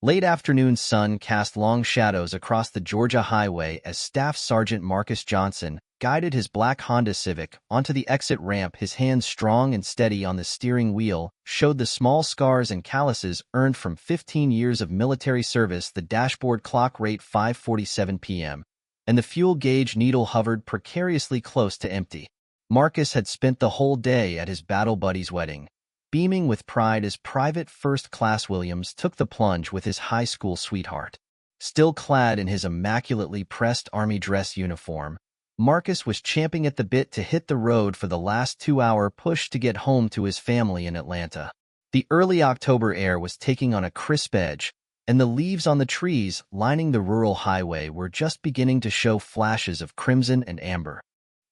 Late afternoon sun cast long shadows across the Georgia highway as Staff Sergeant Marcus Johnson guided his black Honda Civic onto the exit ramp. His hands strong and steady on the steering wheel showed the small scars and calluses earned from 15 years of military service. The dashboard clock rate 5:47 p.m., and the fuel gauge needle hovered precariously close to empty. Marcus had spent the whole day at his battle buddy's wedding, beaming with pride as Private First Class Williams took the plunge with his high school sweetheart. Still clad in his immaculately pressed Army dress uniform, Marcus was champing at the bit to hit the road for the last 2-hour push to get home to his family in Atlanta. The early October air was taking on a crisp edge, and the leaves on the trees lining the rural highway were just beginning to show flashes of crimson and amber.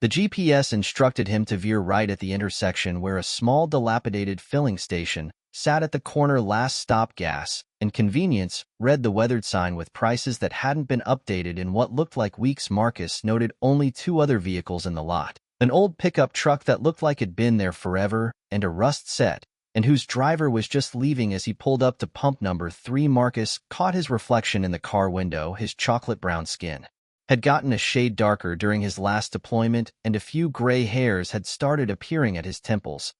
The GPS instructed him to veer right at the intersection where a small dilapidated filling station sat at the corner. Last stop gas and convenience, read the weathered sign with prices that hadn't been updated in what looked like weeks. Marcus noted only 2 other vehicles in the lot, an old pickup truck that looked like it'd been there forever, and a rust set, and whose driver was just leaving as he pulled up to pump number 3. Marcus caught his reflection in the car window. His chocolate brown skin had gotten a shade darker during his last deployment, and a few gray hairs had started appearing at his temples.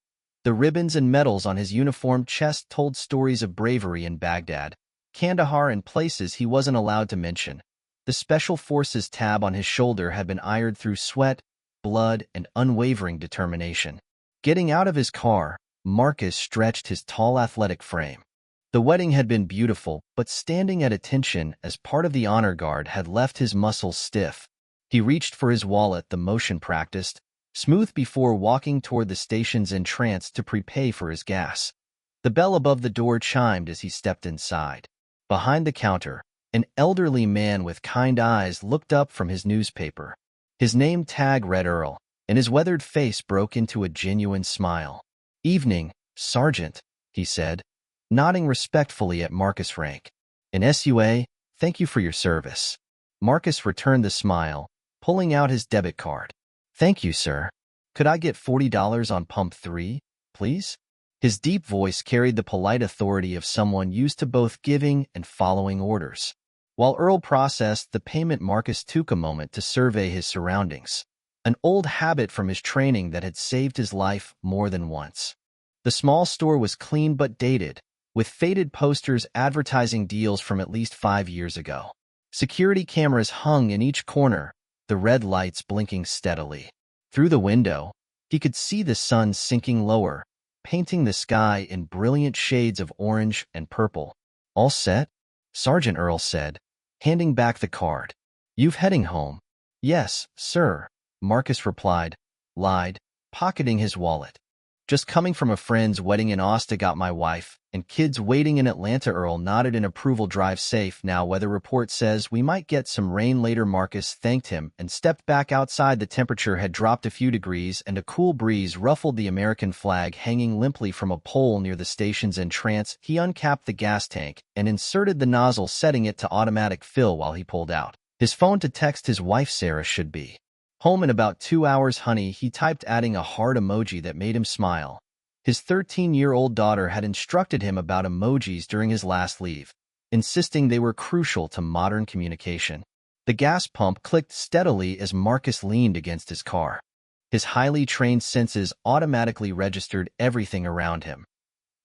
The ribbons and medals on his uniformed chest told stories of bravery in Baghdad, Kandahar, and places he wasn't allowed to mention. The Special Forces tab on his shoulder had been ironed through sweat, blood, and unwavering determination. Getting out of his car, Marcus stretched his tall athletic frame. The wedding had been beautiful, but standing at attention as part of the honor guard had left his muscles stiff. He reached for his wallet, the motion practiced, smooth before walking toward the station's entrance to prepay for his gas. The bell above the door chimed as he stepped inside. Behind the counter, an elderly man with kind eyes looked up from his newspaper. His name tag read Earl, and his weathered face broke into a genuine smile. "Evening, Sergeant," he said, nodding respectfully at Marcus' rank. "An SUA, thank you for your service." Marcus returned the smile, pulling out his debit card. "Thank you, sir. Could I get $40 on pump 3, please?" His deep voice carried the polite authority of someone used to both giving and following orders. While Earl processed the payment, Marcus took a moment to survey his surroundings, an old habit from his training that had saved his life more than once. The small store was clean but dated, with faded posters advertising deals from at least 5 years ago. Security cameras hung in each corner, the red lights blinking steadily. Through the window, he could see the sun sinking lower, painting the sky in brilliant shades of orange and purple. "All set?" Sergeant Earl said, handing back the card. "You've heading home?" "Yes, sir," Marcus replied, pocketing his wallet. "Just coming from a friend's wedding in Austin. Got my wife and kids waiting in Atlanta." Earl nodded in approval. "Drive safe now. Weather report says we might get some rain later." Marcus thanked him and stepped back outside. The temperature had dropped a few degrees, and a cool breeze ruffled the American flag hanging limply from a pole near the station's entrance. He uncapped the gas tank and inserted the nozzle, setting it to automatic fill while he pulled out his phone to text his wife. "Sarah should be home in about 2 hours, honey," he typed, adding a heart emoji that made him smile. His 13-year-old daughter had instructed him about emojis during his last leave, insisting they were crucial to modern communication. The gas pump clicked steadily as Marcus leaned against his car. His highly trained senses automatically registered everything around him.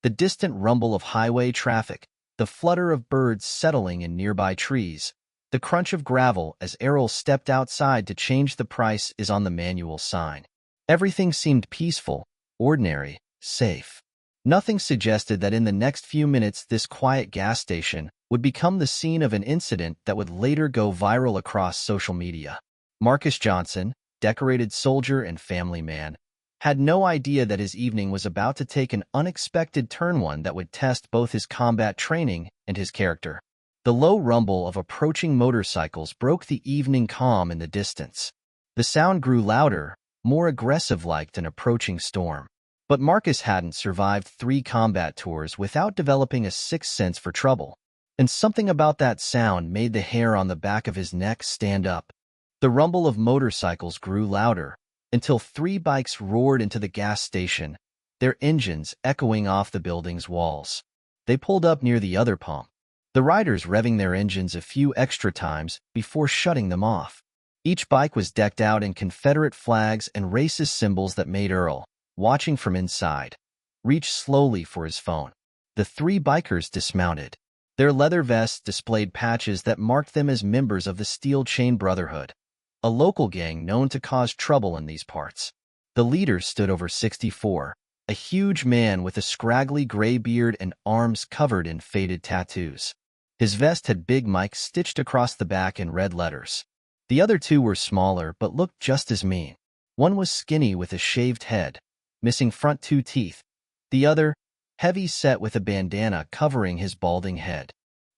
The distant rumble of highway traffic, the flutter of birds settling in nearby trees, the crunch of gravel as Errol stepped outside to change the price is on the manual sign. Everything seemed peaceful, ordinary, safe. Nothing suggested that in the next few minutes this quiet gas station would become the scene of an incident that would later go viral across social media. Marcus Johnson, decorated soldier and family man, had no idea that his evening was about to take an unexpected turn, one that would test both his combat training and his character. The low rumble of approaching motorcycles broke the evening calm in the distance. The sound grew louder, more aggressive like an approaching storm. But Marcus hadn't survived 3 combat tours without developing a sixth sense for trouble. And something about that sound made the hair on the back of his neck stand up. The rumble of motorcycles grew louder, until 3 bikes roared into the gas station, their engines echoing off the building's walls. They pulled up near the other pump. the riders revving their engines a few extra times before shutting them off. Each bike was decked out in Confederate flags and racist symbols that made Earl, watching from inside, reach slowly for his phone. The three bikers dismounted. Their leather vests displayed patches that marked them as members of the Steel Chain Brotherhood, a local gang known to cause trouble in these parts. The leader stood over 64, a huge man with a scraggly gray beard and arms covered in faded tattoos. His vest had Big Mike stitched across the back in red letters. The other two were smaller but looked just as mean. One was skinny with a shaved head, missing front two teeth. The other, heavy set with a bandana covering his balding head.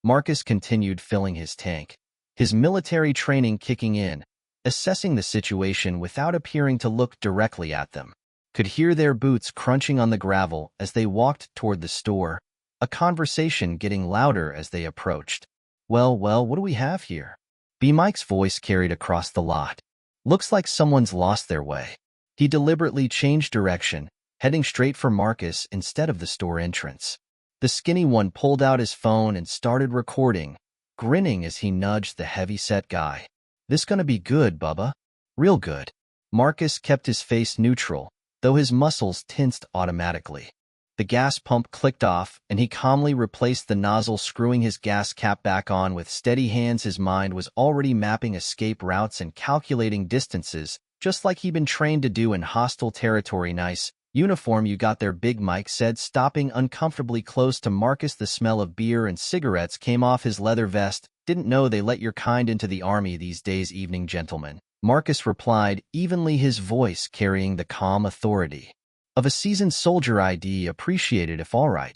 Marcus continued filling his tank, his military training kicking in, assessing the situation without appearing to look directly at them. Could hear their boots crunching on the gravel as they walked toward the store, a conversation getting louder as they approached. Well, what do we have here? B. Mike's voice carried across the lot. Looks like someone's lost their way. He deliberately changed direction, heading straight for Marcus instead of the store entrance. The skinny one pulled out his phone and started recording, grinning as he nudged the heavy-set guy. This gonna be good, Bubba. Real good. Marcus kept his face neutral, though his muscles tensed automatically. The gas pump clicked off, and he calmly replaced the nozzle, screwing his gas cap back on with steady hands. His mind was already mapping escape routes and calculating distances, just like he'd been trained to do in hostile territory. Nice uniform you got there, Big Mike said, stopping uncomfortably close to Marcus. The smell of beer and cigarettes came off his leather vest. Didn't know they let your kind into the army these days, evening gentlemen. Marcus replied, evenly, his voice carrying the calm authority of a seasoned soldier. ID appreciated. If all right.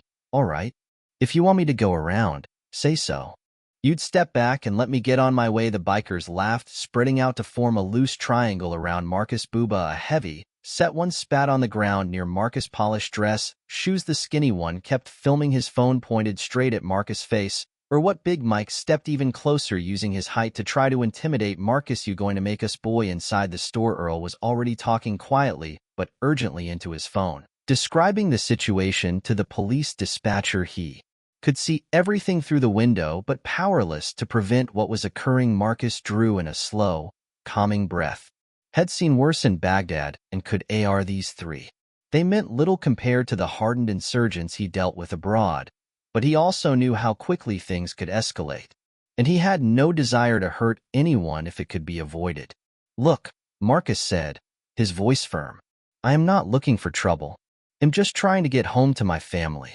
If you want me to go around, say so. You'd step back and let me get on my way. The bikers laughed, spreading out to form a loose triangle around Marcus. Booba, a heavy set one, spat on the ground near Marcus' polished dress shoes. The skinny one kept filming, his phone pointed straight at Marcus' face. Or what? Big Mike stepped even closer, using his height to try to intimidate Marcus. You going to make us? Boy, inside the store, Earl was already talking quietly but urgently into his phone, describing the situation to the police dispatcher. He could see everything through the window, but powerless to prevent what was occurring. Marcus drew in a slow, calming breath. Had seen worse in Baghdad and could AR these three. They meant little compared to the hardened insurgents he dealt with abroad, but he also knew how quickly things could escalate, and he had no desire to hurt anyone if it could be avoided. Look, Marcus said, his voice firm. I am not looking for trouble. I'm just trying to get home to my family.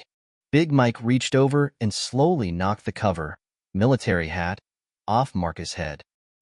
Big Mike reached over and slowly knocked the cover, military hat, off Marcus' head.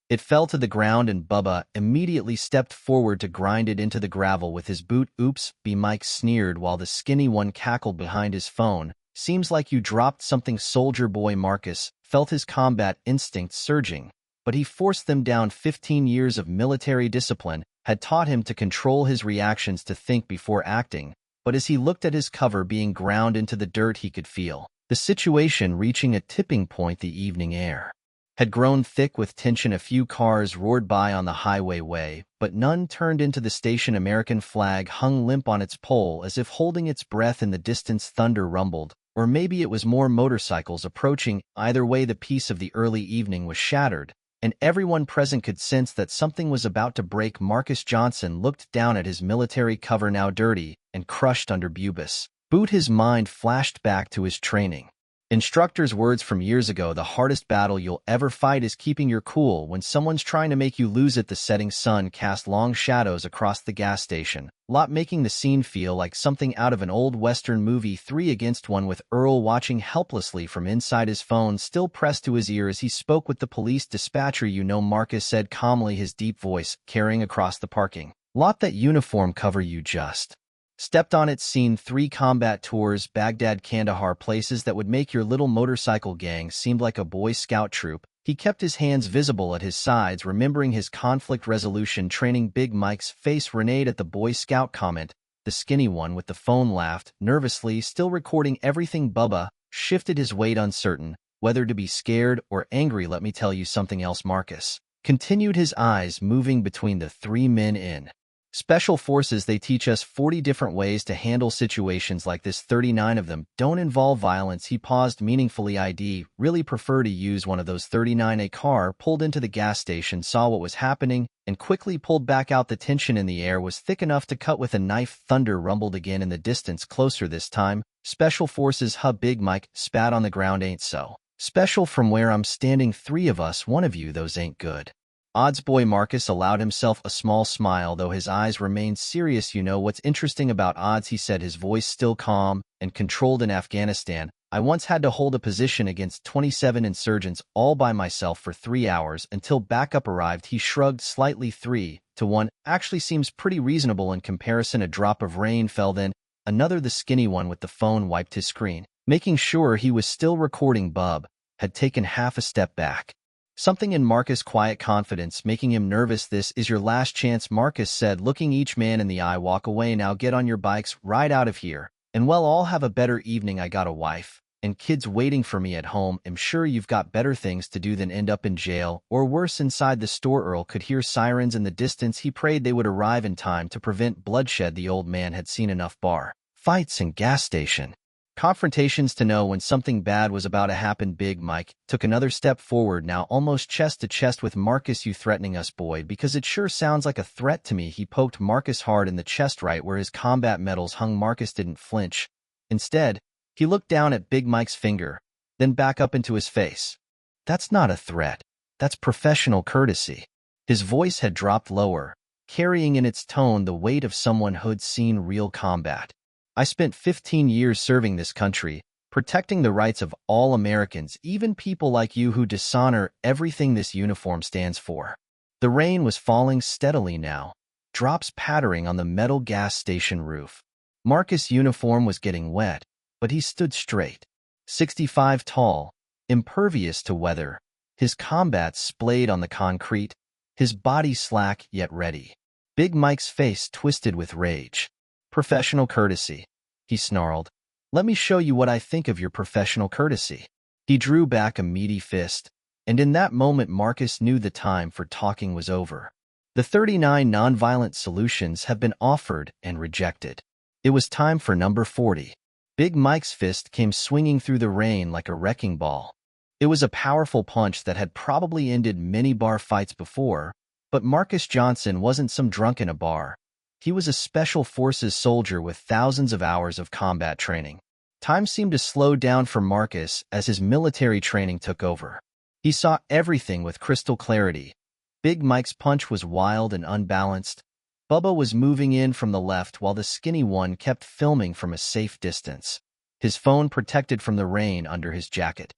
It fell to the ground, and Bubba immediately stepped forward to grind it into the gravel with his boot. Oops, B. Mike sneered while the skinny one cackled behind his phone. Seems like you dropped something, soldier boy. Marcus felt his combat instincts surging, but he forced them down. 15 years of military discipline had taught him to control his reactions, to think before acting. But as he looked at his cover being ground into the dirt, he could feel the situation reaching a tipping point. The evening air had grown thick with tension. A few cars roared by on the highway, but none turned into the station. American flag hung limp on its pole, as if holding its breath. In the distance, thunder rumbled, or maybe it was more motorcycles approaching. Either way, the peace of the early evening was shattered, and everyone present could sense that something was about to break. Marcus Johnson looked down at his military cover, now dirty and crushed under Bubas' boot. His mind flashed back to his training instructor's words from years ago: the hardest battle you'll ever fight is keeping your cool when someone's trying to make you lose it. The setting sun cast long shadows across the gas station lot, making the scene feel like something out of an old Western movie. 3 against 1, with Earl watching helplessly from inside his phone still pressed to his ear as he spoke with the police dispatcher. You know, Marcus said calmly, his deep voice carrying across the parking lot, that uniform cover you just stepped on. It's seen 3 combat tours, Baghdad, Kandahar, places that would make your little motorcycle gang seem like a Boy Scout troop. He kept his hands visible at his sides, remembering his conflict resolution training. Big Mike's face reneged at the Boy Scout comment. The skinny one with the phone laughed, nervously, still recording everything. Bubba shifted his weight, uncertain whether to be scared or angry. Let me tell you something else, Marcus continued, his eyes moving between the 3 men. In Special forces, they teach us 40 different ways to handle situations like this. 39 of them don't involve violence. He paused meaningfully. I'd really prefer to use one of those 39. A car pulled into the gas station, saw what was happening, and quickly pulled back out. The tension in the air was thick enough to cut with a knife. Thunder rumbled again in the distance, closer this time. Special forces hub. Big Mike spat on the ground. Ain't so special from where I'm standing. 3 of us, 1 of you, those ain't good. Odds boy Marcus allowed himself a small smile, though his eyes remained serious. You know what's interesting about odds, he said, his voice still calm and controlled. In Afghanistan, I once had to hold a position against 27 insurgents all by myself for 3 hours until backup arrived. He shrugged slightly. 3 to 1 actually seems pretty reasonable in comparison. A drop of rain fell, then another. The skinny one with the phone wiped his screen, making sure he was still recording. Bub had taken half a step back, something in Marcus' quiet confidence making him nervous. This is your last chance, Marcus said, looking each man in the eye. Walk away now, get on your bikes, ride out of here, and well, all have a better evening. I got a wife and kids waiting for me at home. I'm sure you've got better things to do than end up in jail or worse inside the store. Earl could hear sirens in the distance. He prayed they would arrive in time to prevent bloodshed. The old man had seen enough bar fights and gas station confrontations to know when something bad was about to happen. Big Mike took another step forward, now almost chest to chest with Marcus. You threatening us, Boyd? Because it sure sounds like a threat to me. He poked Marcus hard in the chest, right where his combat medals hung. Marcus didn't flinch. Instead, he looked down at Big Mike's finger, then back up into his face. That's not a threat. That's professional courtesy. His voice had dropped lower, carrying in its tone the weight of someone who'd seen real combat. I spent 15 years serving this country, protecting the rights of all Americans, even people like you who dishonor everything this uniform stands for. The rain was falling steadily now, drops pattering on the metal gas station roof. Marcus' uniform was getting wet, but he stood straight, 65 tall, impervious to weather, his combat splayed on the concrete, his body slack yet ready. Big Mike's face twisted with rage. Professional courtesy, he snarled. Let me show you what I think of your professional courtesy. He drew back a meaty fist, and in that moment Marcus knew the time for talking was over. The 39 nonviolent solutions have been offered and rejected. It was time for number 40. Big Mike's fist came swinging through the rain like a wrecking ball. It was a powerful punch that had probably ended many bar fights before, but Marcus Johnson wasn't some drunk in a bar. He was a special forces soldier with thousands of hours of combat training. Time seemed to slow down for Marcus as his military training took over. He saw everything with crystal clarity. Big Mike's punch was wild and unbalanced. Bubba was moving in from the left while the skinny one kept filming from a safe distance, his phone protected from the rain under his jacket.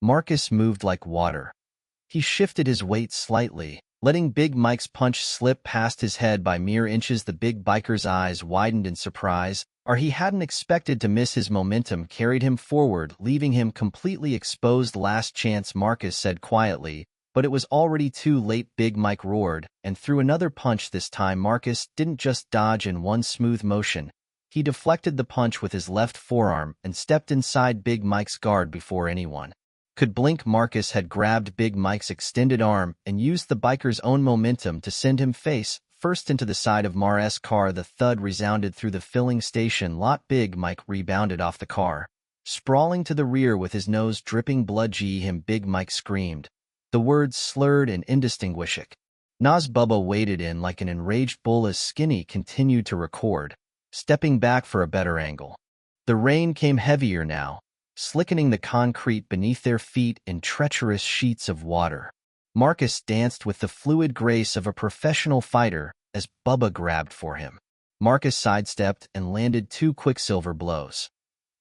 Marcus moved like water. He shifted his weight slightly, letting Big Mike's punch slip past his head by mere inches. The big biker's eyes widened in surprise, or he hadn't expected to miss. His momentum carried him forward, leaving him completely exposed. Last chance, Marcus said quietly, but it was already too late. Big Mike roared, and threw another punch. This time Marcus didn't just dodge in one smooth motion. He deflected the punch with his left forearm and stepped inside Big Mike's guard before anyone could blink. Marcus had grabbed Big Mike's extended arm and used the biker's own momentum to send him face first into the side of Mar's car. The thud resounded through the filling station lot. Big Mike rebounded off the car, sprawling to the rear with his nose dripping blood. Gee, him, Big Mike screamed, the words slurred and indistinguishable. Nas Bubba waded in like an enraged bull as Skinny continued to record, stepping back for a better angle. The rain came heavier now, slickening the concrete beneath their feet in treacherous sheets of water. Marcus danced with the fluid grace of a professional fighter as Bubba grabbed for him. Marcus sidestepped and landed 2 quicksilver blows,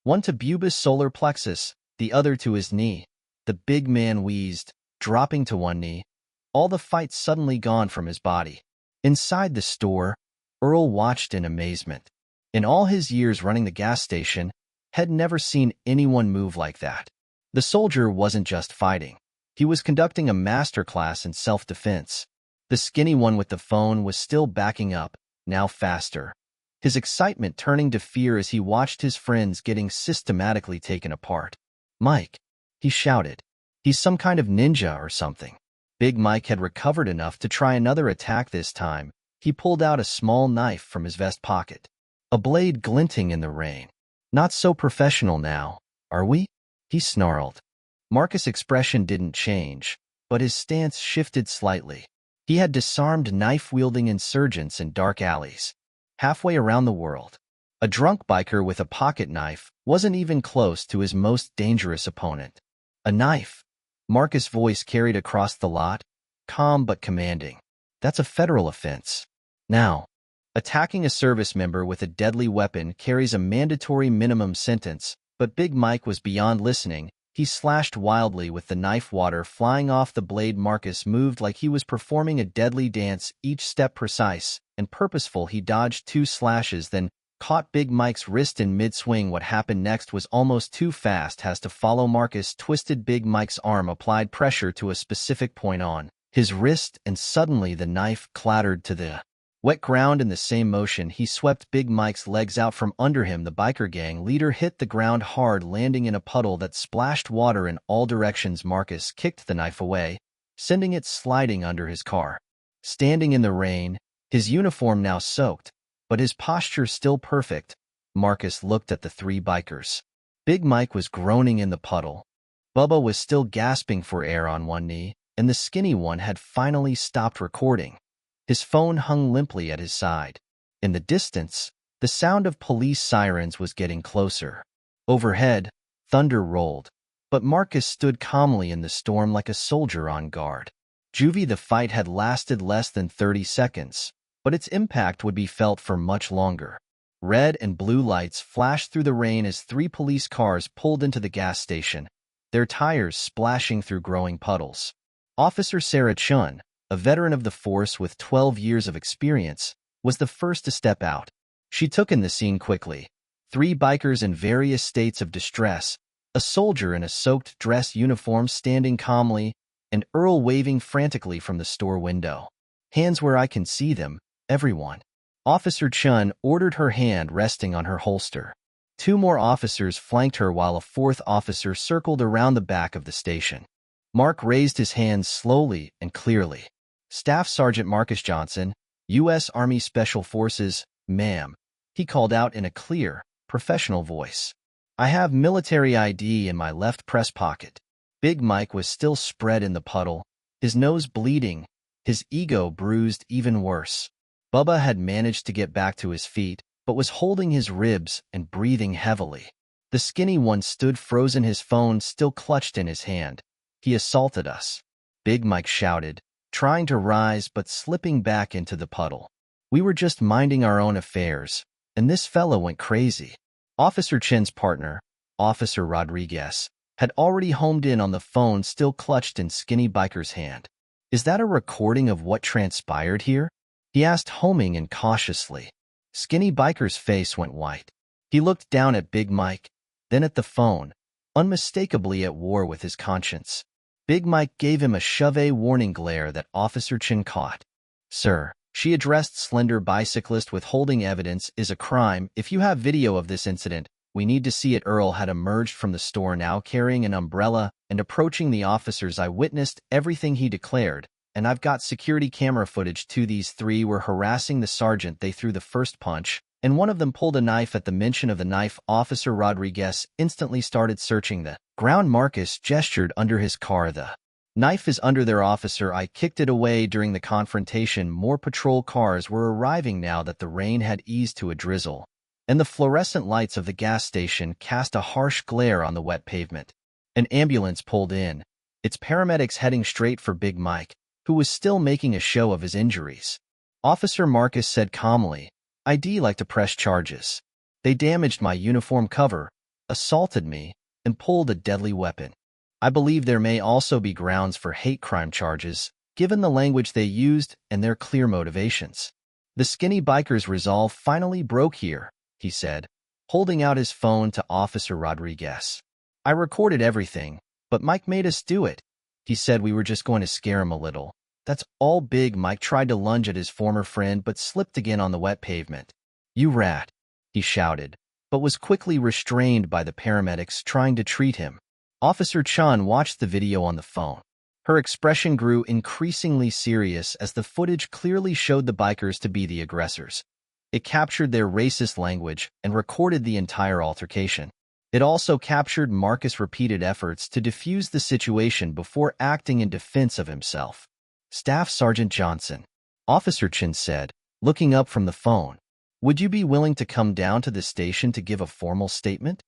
one to Bubba's solar plexus, the other to his knee. The big man wheezed, dropping to one knee, all the fight suddenly gone from his body. Inside the store, Earl watched in amazement. In all his years running the gas station, had never seen anyone move like that. The soldier wasn't just fighting. He was conducting a masterclass in self-defense. The skinny one with the phone was still backing up, now faster, his excitement turning to fear as he watched his friends getting systematically taken apart. Mike, he shouted. He's some kind of ninja or something. Big Mike had recovered enough to try another attack this time, He pulled out a small knife from his vest pocket, a blade glinting in the rain. "Not so professional now, are we?" he snarled. Marcus' expression didn't change, but his stance shifted slightly. He had disarmed knife-wielding insurgents in dark alleys, halfway around the world. A drunk biker with a pocket knife wasn't even close to his most dangerous opponent. A knife. Marcus' voice carried across the lot, calm but commanding. "That's a federal offense. Now, attacking a service member with a deadly weapon carries a mandatory minimum sentence," but Big Mike was beyond listening. He slashed wildly with the knife, water flying off the blade. Marcus moved like he was performing a deadly dance, each step precise and purposeful. He dodged 2 slashes, then caught Big Mike's wrist in mid-swing. What happened next was almost too fast has to follow. Marcus twisted Big Mike's arm, applied pressure to a specific point on his wrist, and suddenly the knife clattered to the wet ground. In the same motion, he swept Big Mike's legs out from under him. The biker gang leader hit the ground hard, landing in a puddle that splashed water in all directions. Marcus kicked the knife away, sending it sliding under his car. Standing in the rain, his uniform now soaked, but his posture still perfect, Marcus looked at the 3 bikers. Big Mike was groaning in the puddle. Bubba was still gasping for air on one knee, and the skinny one had finally stopped recording. His phone hung limply at his side. In the distance, the sound of police sirens was getting closer. Overhead, thunder rolled, but Marcus stood calmly in the storm like a soldier on guard. Juvie, the fight had lasted less than 30 seconds, but its impact would be felt for much longer. Red and blue lights flashed through the rain as 3 police cars pulled into the gas station, their tires splashing through growing puddles. Officer Sarah Chun, a veteran of the force with 12 years of experience, was the first to step out. She took in the scene quickly. 3 bikers in various states of distress, a soldier in a soaked dress uniform standing calmly, and Earl waving frantically from the store window. "Hands where I can see them, everyone." Officer Chun ordered, her hand resting on her holster. 2 more officers flanked her while a 4th officer circled around the back of the station. Mark raised his hands slowly and clearly. "Staff Sergeant Marcus Johnson, U.S. Army Special Forces, ma'am," he called out in a clear, professional voice. "I have military ID in my left breast pocket." Big Mike was still spread in the puddle, his nose bleeding, his ego bruised even worse. Bubba had managed to get back to his feet, but was holding his ribs and breathing heavily. The skinny one stood frozen, his phone still clutched in his hand. "He assaulted us," Big Mike shouted, trying to rise but slipping back into the puddle. "We were just minding our own affairs, and this fellow went crazy." Officer Chen's partner, Officer Rodriguez, had already homed in on the phone still clutched in Skinny Biker's hand. "Is that a recording of what transpired here?" he asked, homing in cautiously. Skinny Biker's face went white. He looked down at Big Mike, then at the phone, unmistakably at war with his conscience. Big Mike gave him a shove warning glare that Officer Chen caught. "Sir," she addressed slender bicyclist, "withholding evidence is a crime. If you have video of this incident, we need to see it." Earl had emerged from the store now carrying an umbrella and approaching the officers. "I witnessed everything," he declared, "and I've got security camera footage too. These 3 were harassing the sergeant. They threw the first punch, and one of them pulled a knife." At the mention of the knife, Officer Rodriguez instantly started searching the ground. Marcus gestured under his car. "The knife is under there, officer. I kicked it away during the confrontation." More patrol cars were arriving now that the rain had eased to a drizzle, and the fluorescent lights of the gas station cast a harsh glare on the wet pavement. An ambulance pulled in, its paramedics heading straight for Big Mike, who was still making a show of his injuries. Officer Marcus said calmly, "I'd like to press charges. They damaged my uniform cover, assaulted me, and pulled a deadly weapon. I believe there may also be grounds for hate crime charges, given the language they used and their clear motivations." The Skinny Biker's resolve finally broke here, he said, holding out his phone to Officer Rodriguez. "I recorded everything, but Mike made us do it. He said we were just going to scare him a little. That's all." Big Mike tried to lunge at his former friend but slipped again on the wet pavement. "You rat," he shouted, but was quickly restrained by the paramedics trying to treat him. Officer Chun watched the video on the phone. Her expression grew increasingly serious as the footage clearly showed the bikers to be the aggressors. It captured their racist language and recorded the entire altercation. It also captured Marcus' repeated efforts to defuse the situation before acting in defense of himself. Staff Sergeant Johnson, Officer Chin said, looking up from the phone, "Would you be willing to come down to the station to give a formal statement?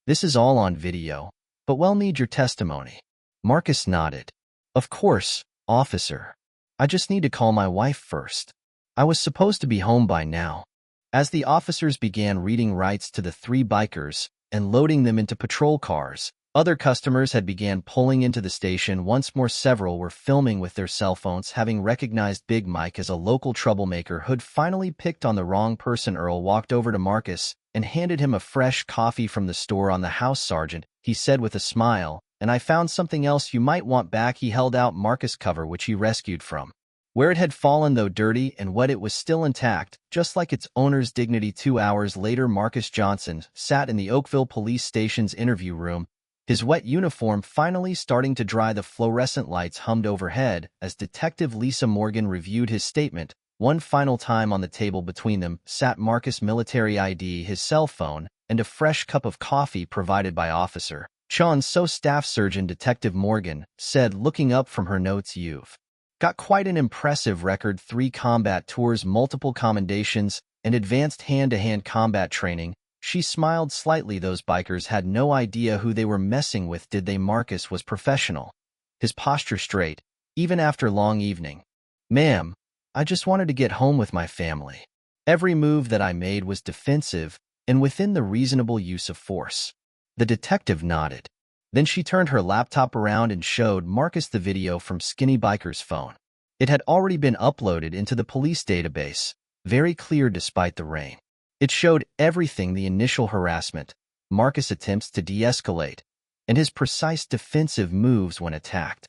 This is all on video, but we'll need your testimony." Marcus nodded. "Of course, officer. I just need to call my wife first. I was supposed to be home by now." As the officers began reading rights to the three bikers and loading them into patrol cars, other customers had began pulling into the station. Once more, several were filming with their cell phones, having recognized Big Mike as a local troublemaker who'd finally picked on the wrong person. Earl walked over to Marcus and handed him a fresh coffee from the store on the house. "Sergeant," he said with a smile, "and I found something else you might want back." He held out Marcus' cover, which he rescued from. Where it had fallen, though dirty and wet, it was still intact, just like its owner's dignity. 2 hours later, Marcus Johnson sat in the Oakville Police Station's interview room, his wet uniform finally starting to dry. The fluorescent lights hummed overhead as Detective Lisa Morgan reviewed his statement. One final time on the table between them sat Marcus' military ID, his cell phone, and a fresh cup of coffee provided by Officer Chun. "So, Staff Surgeon," Detective Morgan said, looking up from her notes, "you've got quite an impressive record: 3 combat tours, multiple commendations, and advanced hand-to-hand combat training." She smiled slightly. "Those bikers had no idea who they were messing with, did they?" Marcus was professional, his posture straight, even after long evening. "Ma'am, I just wanted to get home with my family. Every move that I made was defensive and within the reasonable use of force." The detective nodded. Then she turned her laptop around and showed Marcus the video from Skinny Biker's phone. It had already been uploaded into the police database, very clear despite the rain. It showed everything: the initial harassment, Marcus' attempts to de-escalate, and his precise defensive moves when attacked.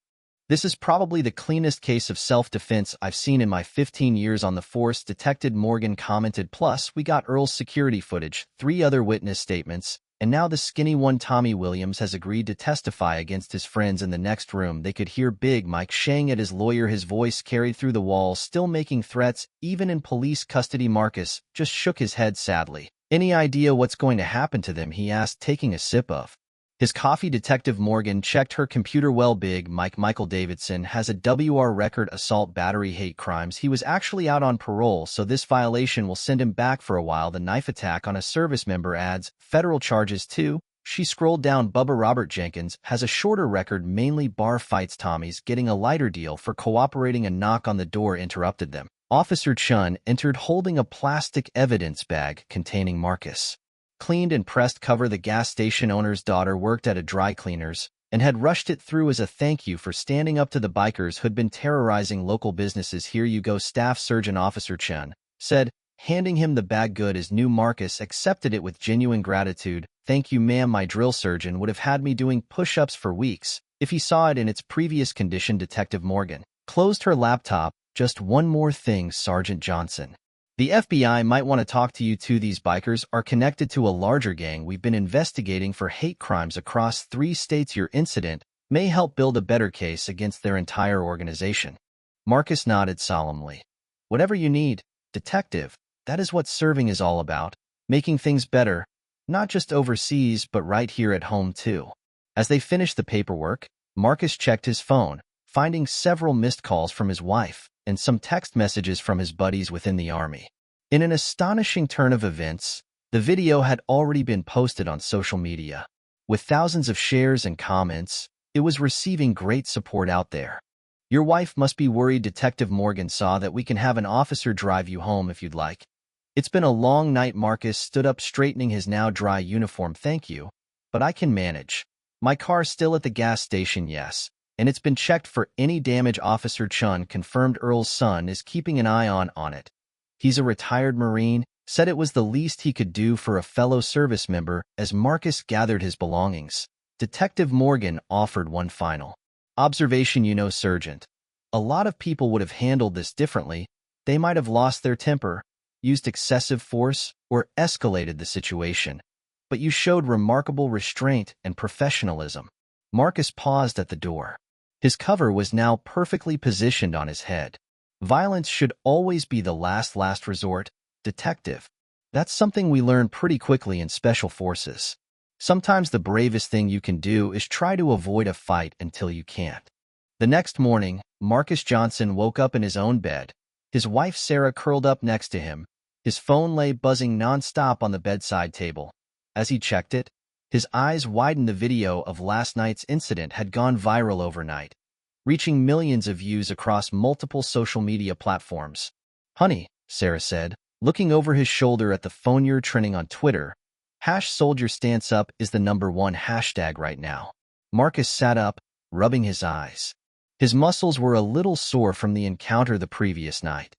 "This is probably the cleanest case of self-defense I've seen in my 15 years on the force," Detective Morgan commented. "Plus, we got Earl's security footage, 3 other witness statements, and now the skinny one. Tommy Williams has agreed to testify against his friends." In the next room, they could hear Big Mike shaying at his lawyer, his voice carried through the walls, still making threats, even in police custody. Marcus just shook his head sadly. "Any idea what's going to happen to them?" he asked, taking a sip of his coffee. Detective Morgan checked her computer. "Well, Big Mike, Michael Davidson, has a WR record: assault, battery, hate crimes. He was actually out on parole, so this violation will send him back for a while. The knife attack on a service member adds federal charges too." She scrolled down. "Bubba Robert Jenkins has a shorter record, mainly bar fights. Tommy's getting a lighter deal for cooperating." A knock on the door interrupted them. Officer Chun entered holding a plastic evidence bag containing Marcus' cleaned and pressed cover. The gas station owner's daughter worked at a dry cleaners and had rushed it through as a thank you for standing up to the bikers who'd been terrorizing local businesses. "Here you go, Staff Surgeon," Officer Chun said, handing him the bag. "Good as new." Marcus accepted it with genuine gratitude. "Thank you, ma'am. My drill surgeon would have had me doing push-ups for weeks if he saw it in its previous condition." Detective Morgan closed her laptop. "Just one more thing, Sergeant Johnson. The FBI might want to talk to you too. These bikers are connected to a larger gang we've been investigating for hate crimes across 3 states. Your incident may help build a better case against their entire organization." Marcus nodded solemnly. "Whatever you need, Detective. That is what serving is all about, making things better, not just overseas but right here at home too." As they finished the paperwork, Marcus checked his phone, finding several missed calls from his wife and some text messages from his buddies within the Army. In an astonishing turn of events, the video had already been posted on social media. With thousands of shares and comments, it was receiving great support out there. "Your wife must be worried." Detective Morgan saw that. "We can have an officer drive you home if you'd like. It's been a long night." Marcus stood up, straightening his now dry uniform. "Thank you, but I can manage. My car's still at the gas station, yes, and it's been checked for any damage." Officer Chun confirmed Earl's son is keeping an eye on it. He's a retired Marine, said it was the least he could do for a fellow service member. As Marcus gathered his belongings, Detective Morgan offered one final observation. "You know, Sergeant, a lot of people would have handled this differently. They might have lost their temper, used excessive force, or escalated the situation. But you showed remarkable restraint and professionalism." Marcus paused at the door, His cover was now perfectly positioned on his head. Violence should always be the last resort, detective. That's something we learn pretty quickly in special forces. Sometimes the bravest thing you can do is try to avoid a fight until you can't. The next morning, Marcus Johnson woke up in his own bed, his wife Sarah curled up next to him. His phone lay buzzing nonstop on the bedside table. As he checked it, his eyes widened. The video of last night's incident had gone viral overnight, reaching millions of views across multiple social media platforms. "Honey," Sarah said, looking over his shoulder at the phone, "you're trending on Twitter. #SoldierStanceUp is the #1 hashtag right now." Marcus sat up, rubbing his eyes. His muscles were a little sore from the encounter the previous night.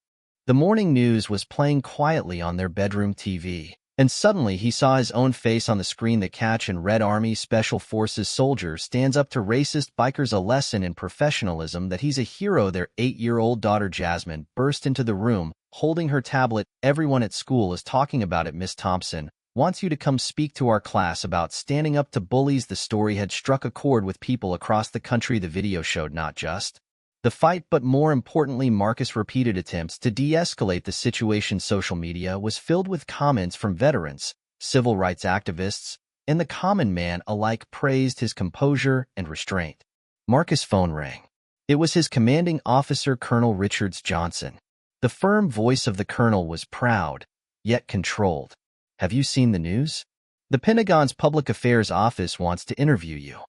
The morning news was playing quietly on their bedroom TV, and suddenly he saw his own face on the screen. The catch in Red Army Special Forces soldier stands up to racist bikers, a lesson in professionalism that he's a hero. Their 8-year-old daughter Jasmine burst into the room, holding her tablet. "Everyone at school is talking about it. Miss Thompson wants you to come speak to our class about standing up to bullies." The story had struck a chord with people across the country. The video showed not just the fight, but more importantly, Marcus' repeated attempts to de-escalate the situation. Social media was filled with comments from veterans, civil rights activists, and the common man alike praised his composure and restraint. Marcus' phone rang. It was his commanding officer, Colonel Richards Johnson. The firm voice of the colonel was proud, yet controlled. "Have you seen the news? The Pentagon's Public Affairs Office wants to interview you.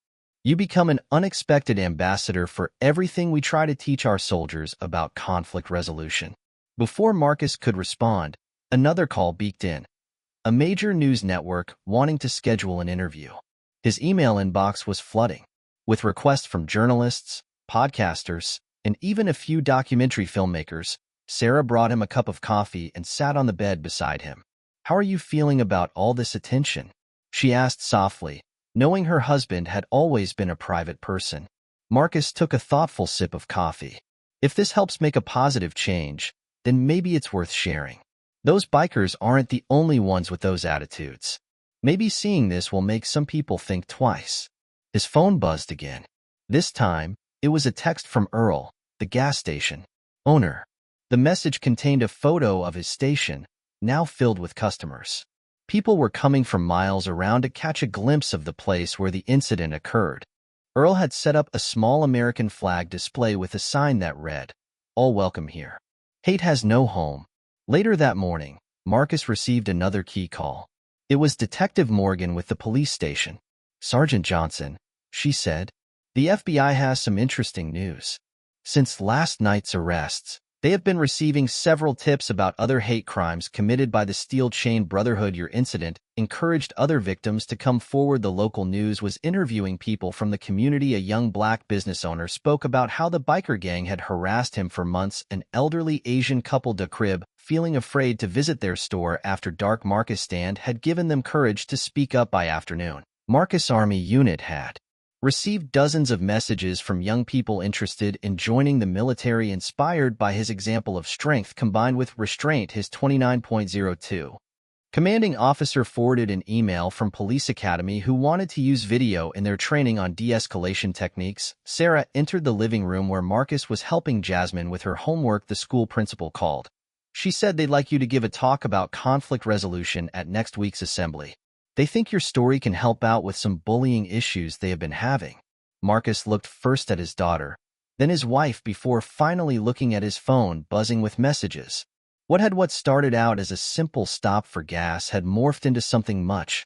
You become an unexpected ambassador for everything we try to teach our soldiers about conflict resolution." Before Marcus could respond, another call beaked in. A major news network wanting to schedule an interview. His email inbox was flooding with requests from journalists, podcasters, and even a few documentary filmmakers. Sarah brought him a cup of coffee and sat on the bed beside him. "How are you feeling about all this attention?" she asked softly, knowing her husband had always been a private person. Marcus took a thoughtful sip of coffee. "If this helps make a positive change, then maybe it's worth sharing. Those bikers aren't the only ones with those attitudes. Maybe seeing this will make some people think twice." His phone buzzed again. This time, it was a text from Earl, the gas station owner. The message contained a photo of his station, now filled with customers. People were coming from miles around to catch a glimpse of the place where the incident occurred. Earl had set up a small American flag display with a sign that read, "All welcome here. Hate has no home." Later that morning, Marcus received another key call. It was Detective Morgan with the police station. "Sergeant Johnson," she said, "the FBI has some interesting news. Since last night's arrests, they have been receiving several tips about other hate crimes committed by the Steel Chain Brotherhood. Your incident encouraged other victims to come forward." The local news was interviewing people from the community. A young black business owner spoke about how the biker gang had harassed him for months. An elderly Asian couple, de crib, feeling afraid to visit their store after dark. Marcus' stand had given them courage to speak up. By afternoon, Marcus' Army unit had received dozens of messages from young people interested in joining the military, inspired by his example of strength combined with restraint. His 29.02 commanding officer forwarded an email from Police Academy who wanted to use video in their training on de-escalation techniques. Sarah entered the living room where Marcus was helping Jasmine with her homework. The school principal called. "She said they'd like you to give a talk about conflict resolution at next week's assembly. They think your story can help out with some bullying issues they have been having." Marcus looked first at his daughter, then his wife, before finally looking at his phone buzzing with messages. What started out as a simple stop for gas had morphed into something much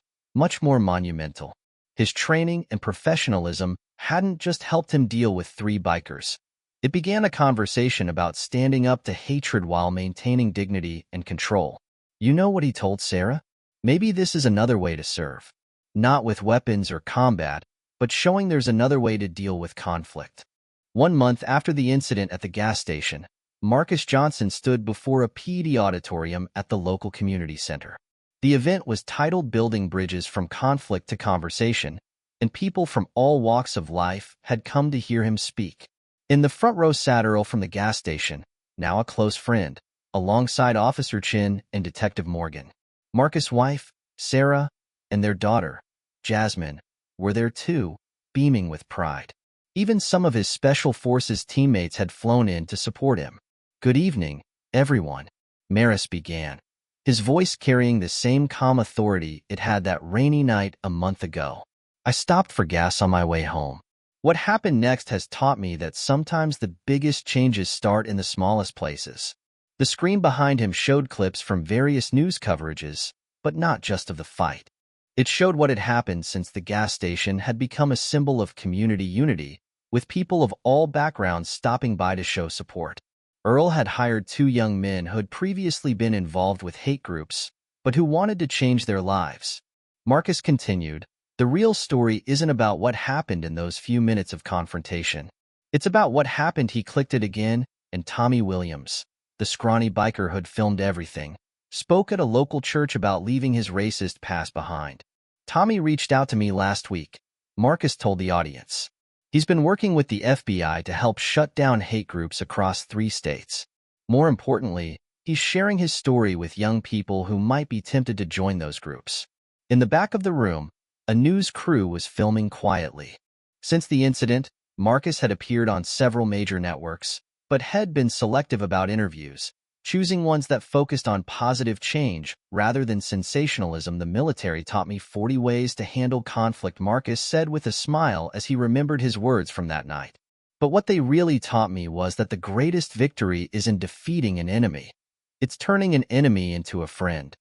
more monumental. His training and professionalism hadn't just helped him deal with 3 bikers. It began a conversation about standing up to hatred while maintaining dignity and control. "You know what he told Sarah? Maybe this is another way to serve. Not with weapons or combat, but showing there's another way to deal with conflict." 1 month after the incident at the gas station, Marcus Johnson stood before a PD auditorium at the local community center. The event was titled "Building Bridges from Conflict to Conversation," and people from all walks of life had come to hear him speak. In the front row sat Earl from the gas station, now a close friend, alongside Officer Chin and Detective Morgan. Marcus' wife, Sarah, and their daughter, Jasmine, were there too, beaming with pride. Even some of his Special Forces teammates had flown in to support him. "Good evening, everyone," Maris began, his voice carrying the same calm authority it had that rainy night a month ago. "I stopped for gas on my way home. What happened next has taught me that sometimes the biggest changes start in the smallest places." The screen behind him showed clips from various news coverages, but not just of the fight. It showed what had happened since the gas station had become a symbol of community unity, with people of all backgrounds stopping by to show support. Earl had hired two young men who had previously been involved with hate groups, but who wanted to change their lives. Marcus continued, "The real story isn't about what happened in those few minutes of confrontation. It's about what happened." He clicked it again, and Tommy Williams, the scrawny biker who'd filmed everything, spoke at a local church about leaving his racist past behind. "Tommy reached out to me last week," Marcus told the audience. "He's been working with the FBI to help shut down hate groups across 3 states. More importantly, he's sharing his story with young people who might be tempted to join those groups." In the back of the room, a news crew was filming quietly. Since the incident, Marcus had appeared on several major networks, but had been selective about interviews, choosing ones that focused on positive change rather than sensationalism. "The military taught me 40 ways to handle conflict," Marcus said with a smile as he remembered his words from that night. "But what they really taught me was that the greatest victory isn't defeating an enemy. It's turning an enemy into a friend."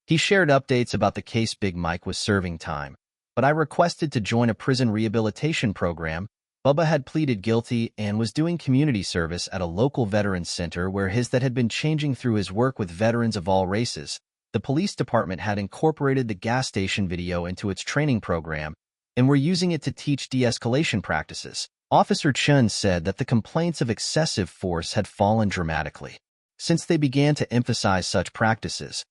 He shared updates about the case. "Big Mike was serving time, but I requested to join a prison rehabilitation program. Bubba had pleaded guilty and was doing community service at a local veterans center where his that had been changing through his work with veterans of all races. The police department had incorporated the gas station video into its training program and were using it to teach de-escalation practices." Officer Chun said that the complaints of excessive force had fallen dramatically since they began to emphasize such practices.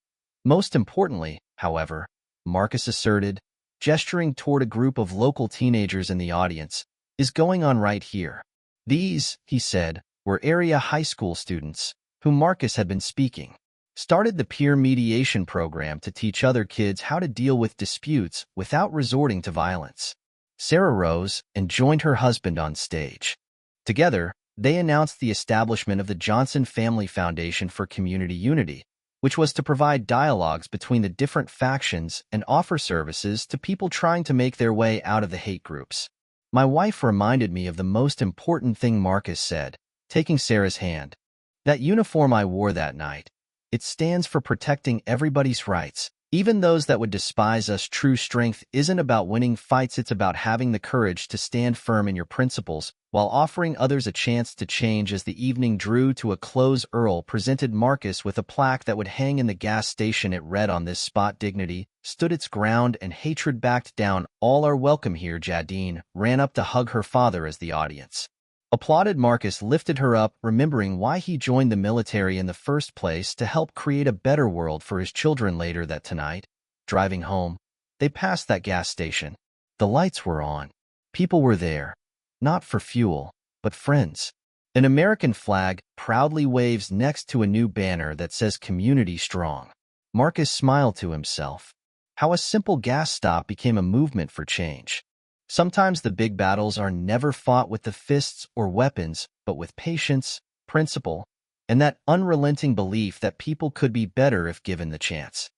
"Most importantly, however," Marcus asserted, gesturing toward a group of local teenagers in the audience, "is going on right here." These, he said, were area high school students, whom Marcus had been speaking, started the peer mediation program to teach other kids how to deal with disputes without resorting to violence. Sarah rose and joined her husband on stage. Together, they announced the establishment of the Johnson Family Foundation for Community Unity, which was to provide dialogues between the different factions and offer services to people trying to make their way out of the hate groups. "My wife reminded me of the most important thing," Marcus said, taking Sarah's hand. "That uniform I wore that night. It stands for protecting everybody's rights, even those that would despise us." True strength isn't about winning fights, it's about having the courage to stand firm in your principles while offering others a chance to change. As the evening drew to a close, Earl presented Marcus with a plaque that would hang in the gas station. It read, "On this spot dignity stood its ground and hatred backed down. All are welcome here." Jadine ran up to hug her father as the audience applauded. Marcus lifted her up, remembering why he joined the military in the first place, to help create a better world for his children. Later that night, driving home, they passed that gas station. The lights were on. People were there, not for fuel, but friends. An American flag proudly waves next to a new banner that says "Community Strong." Marcus smiled to himself. How a simple gas stop became a movement for change. Sometimes the big battles are never fought with the fists or weapons, but with patience, principle, and that unrelenting belief that people could be better if given the chance.